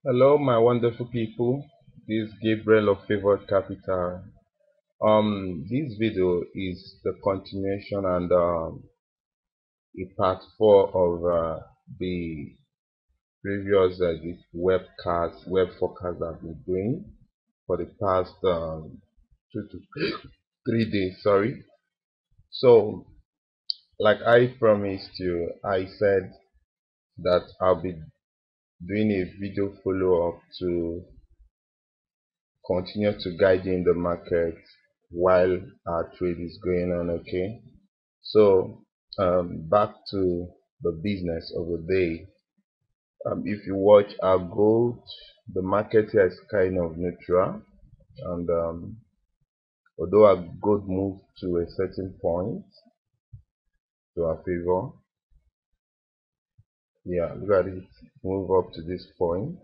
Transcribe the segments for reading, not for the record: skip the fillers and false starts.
Hello, my wonderful people. This is Gabriel of Favored Capital. This video is the continuation and a part four of the previous this web forecast I've been doing for the past 2 to 3 days. Sorry. So, like I promised you, I said that I'll be doing a video follow up to continue to guide you in the market while our trade is going on. Okay, so back to the business of the day. If you watch our gold, the market here is kind of neutral, and although our gold moved to a certain point to our favor, yeah, look at it, move up to this point,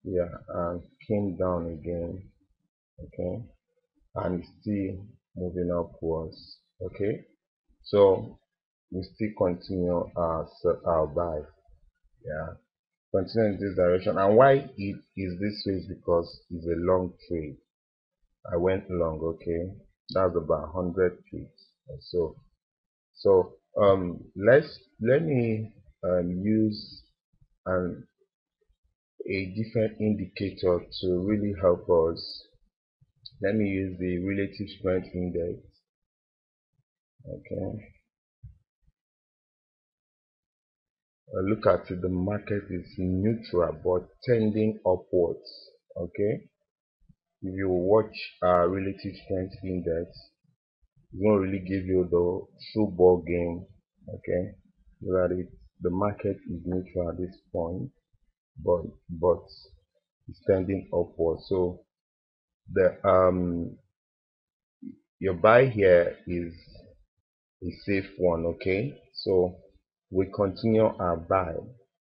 yeah, and came down again. Okay, and still moving upwards. Okay, so we still continue our buy. Yeah, continue in this direction. And why it is this way is because it's a long trade. I went long. Okay, that's about 100 pips or so. So let me use an a different indicator to really help us. Let me use the relative strength index. Okay, look at it, the market is neutral but tending upwards. Okay, if you watch relative strength index, it won't really give you the full ball game. Okay, look at it, the market is neutral at this point, but it's tending upwards. So the your buy here is a safe one. Okay, so we continue our buy,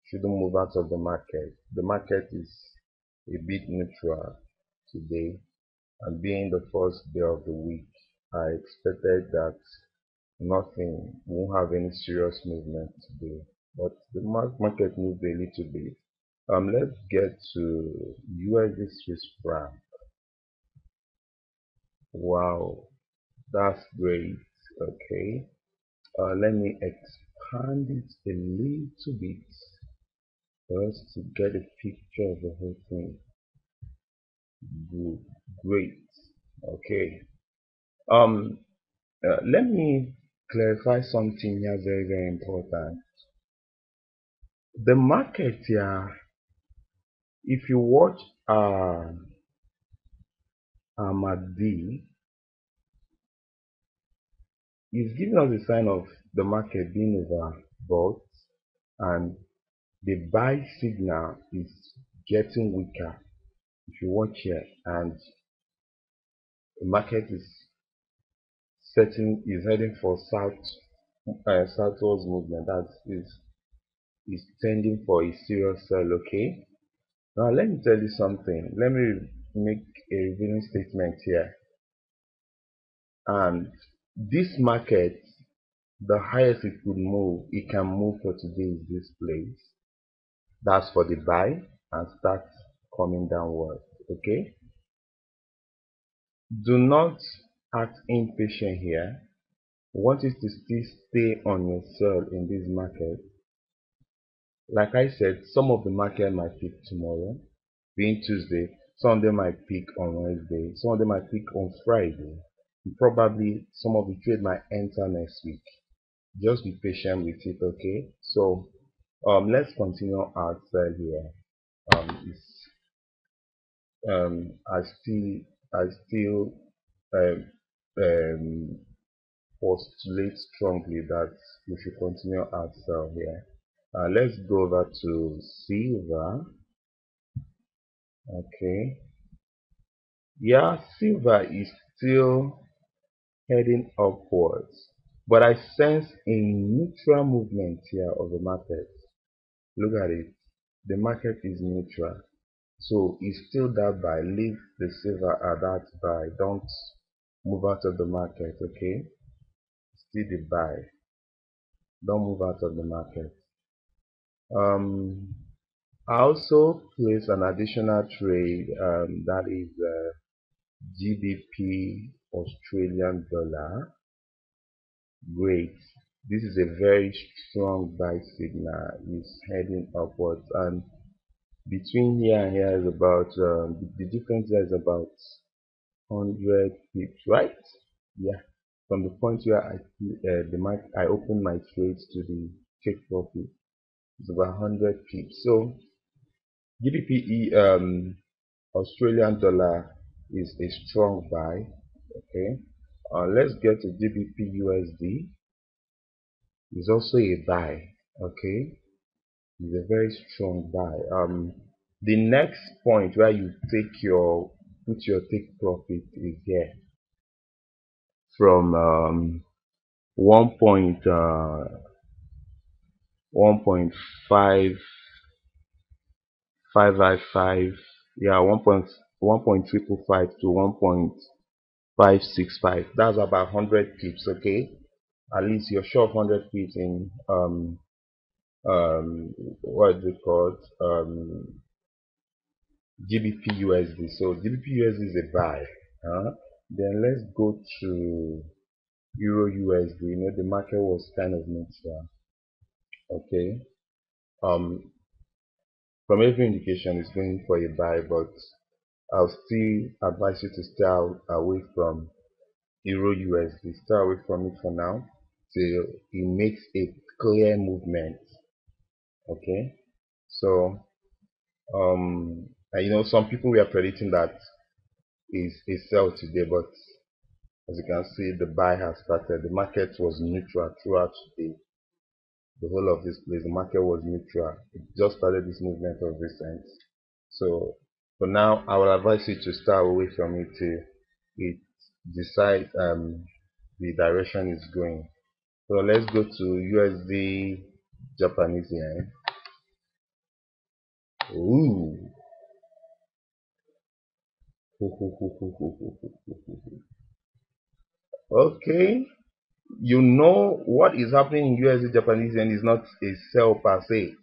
shouldn't move out of the market. The market is a bit neutral today, and being the first day of the week, I expected that nothing won't have any serious movement today, but the market moved a little bit. Let's get to USD Swiss franc. Wow, that's great. Okay, let me expand it a little bit for us to get a picture of the whole thing. Good, great. Okay. Um, let me clarify something here, very very important. The market here, if you watch MACD, is giving us a sign of the market being overbought, and the buy signal is getting weaker. If you watch here, and the market is heading for southwards movement. That is tending for a serious sell. Okay, now let me tell you something. Let me make a revealing statement here. And this market, the highest it could move, it can move for today is this place. That's for the buy and start coming downward. Okay, do not act impatient here. I want you to still stay on your sell in this market. Like I said, some of the market might peak tomorrow, being Tuesday. Some of them might peak on Wednesday. Some of them might peak on Friday. And probably some of the trade might enter next week. Just be patient with it, okay? So let's continue our sell here. It's, I still um, um, postulate strongly that we should continue our sell here. Let's go over to silver. Okay, yeah, silver is still heading upwards, but I sense a neutral movement here of the market. Look at it, the market is neutral, so it's still that buy. Leave the silver at that buy, don't move out of the market. Okay, still the buy, don't move out of the market. um I also place an additional trade, that is GBP Australian dollar. Great. This is a very strong buy signal. It's heading upwards, and between here and here is about the difference here is about 100 pips, right? Yeah. From the point where I open my trades to the take profit, it's about 100 pips. So GBP Australian dollar is a strong buy. Okay. Let's get to GBP USD. It's also a buy. Okay. It's a very strong buy. The next point where you put your take profit is here from 1 point 1.555, yeah, 1.1.555 to 1.565. That's about 100 pips. Okay, at least you're sure of 100 pips in what is it called, GBP USD. So GBP USD is a buy. Then let's go to Euro USD. The market was kind of neutral. Okay. Um, from every indication, it's going for a buy, but I'll still advise you to stay away from Euro USD. Stay away from it for now till it makes a clear movement. Okay. So and some people were predicting that is a sell today, but as you can see, the buy has started. The market was neutral throughout the whole of this place. The market was neutral. It just started this movement of recent. So for now, I will advise you to stay away from it till it decides the direction it's going. So let's go to USD Japanese yen. Ooh. Okay. What is happening in USD Japanese yen is not a sell per se.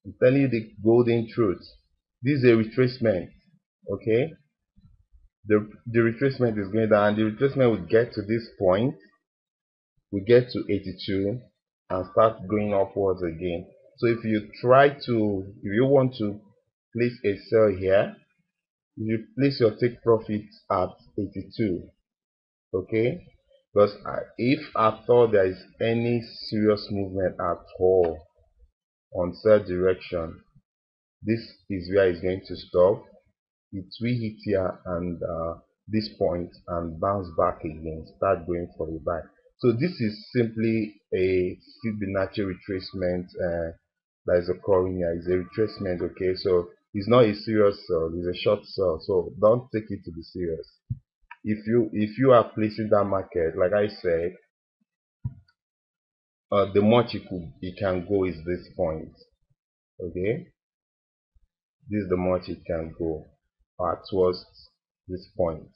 I'm telling you the golden truth. This is a retracement. Okay. The retracement is going down, and the retracement will get to this point. We get to 82 and start going upwards again. So if you want to place a sell here, you place your take profit at 82. Okay, because if at all there is any serious movement at all on sell direction, this is where it's going to stop. It will hit here and this point and bounce back again, start going for a buy. So this is simply a Fibonacci retracement that is occurring here. It's a retracement. Okay, so it's not a serious sell, it's a short sell, so don't take it to be serious. If you are placing that market, like I said, the much it can go is this point. Okay, this is the much it can go towards this point,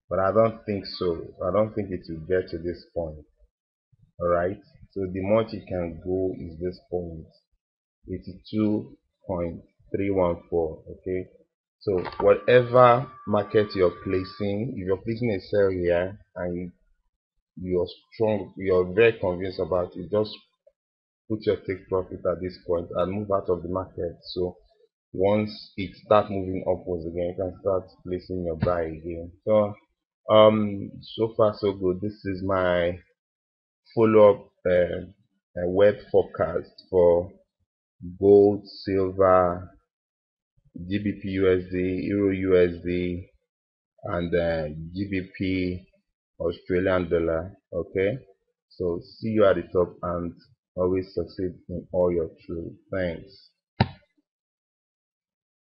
but I don't think so. I don't think it will get to this point. All right, so the much it can go is this point, 82.314. Okay, so whatever market you're placing, if you're placing a sell here and you're very convinced about it, just put your take profit at this point and move out of the market. So once it starts moving upwards again, you can start placing your buy again. So so far so good. This is my follow-up web forecast for gold, silver, GBP USD, Euro USD, and GBP Australian dollar. Okay, so see you at the top and always succeed in all your trades. Thanks.